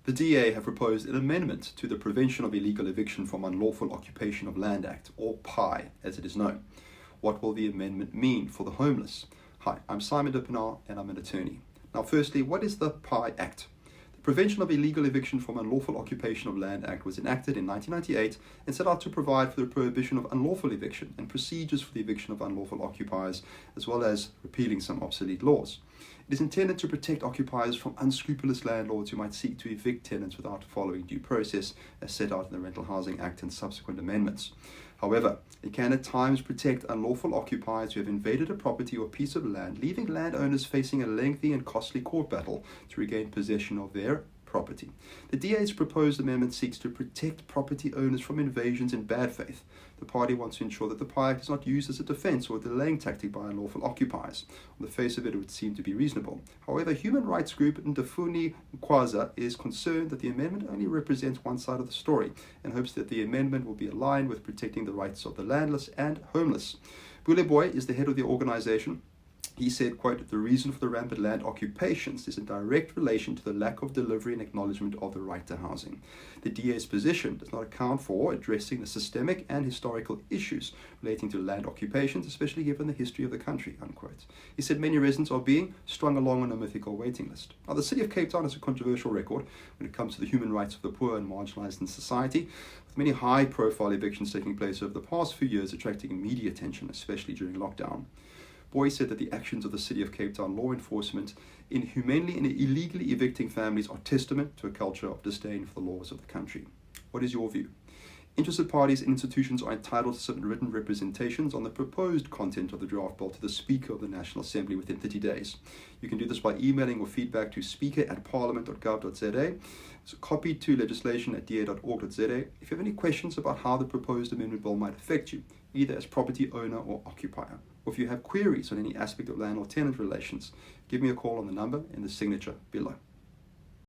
The DA have proposed an amendment to the Prevention of Illegal Eviction from Unlawful Occupation of Land Act, or PIE as it is known. What will the amendment mean for the homeless? Hi, I'm Simon Dippenaar and I'm an attorney. Now firstly, what is the PIE Act? The Prevention of Illegal Eviction from Unlawful Occupation of Land Act was enacted in 1998 and set out to provide for the prohibition of unlawful eviction and procedures for the eviction of unlawful occupiers, as well as repealing some obsolete laws. It is intended to protect occupiers from unscrupulous landlords who might seek to evict tenants without following due process, as set out in the Rental Housing Act and subsequent amendments. However, it can at times protect unlawful occupiers who have invaded a property or piece of land, leaving landowners facing a lengthy and costly court battle to regain possession of their property. The DA's proposed amendment seeks to protect property owners from invasions in bad faith. The party wants to ensure that the PIE Act is not used as a defense or a delaying tactic by unlawful occupiers. On the face of it, it would seem to be reasonable. However, human rights group Ndafuni Nkwaza is concerned that the amendment only represents one side of the story and hopes that the amendment will be aligned with protecting the rights of the landless and homeless. Buleboy is the head of the organization. He said, quote, "The reason for the rampant land occupations is in direct relation to the lack of delivery and acknowledgement of the right to housing. The DA's position does not account for addressing the systemic and historical issues relating to land occupations, especially given the history of the country," unquote. He said many residents are being strung along on a mythical waiting list. Now, the City of Cape Town has a controversial record when it comes to the human rights of the poor and marginalized in society, with many high-profile evictions taking place over the past few years, attracting media attention, especially during lockdown. Boy said that the actions of the City of Cape Town law enforcement in humanely and illegally evicting families are testament to a culture of disdain for the laws of the country. What is your view? Interested parties and institutions are entitled to submit written representations on the proposed content of the draft bill to the Speaker of the National Assembly within 30 days. You can do this by emailing your feedback to speaker@parliament.gov.za. It's copied to legislation@da.org.za. If you have any questions about how the proposed amendment bill might affect you, either as property owner or occupier, or if you have queries on any aspect of landlord-tenant relations, give me a call on the number in the signature below.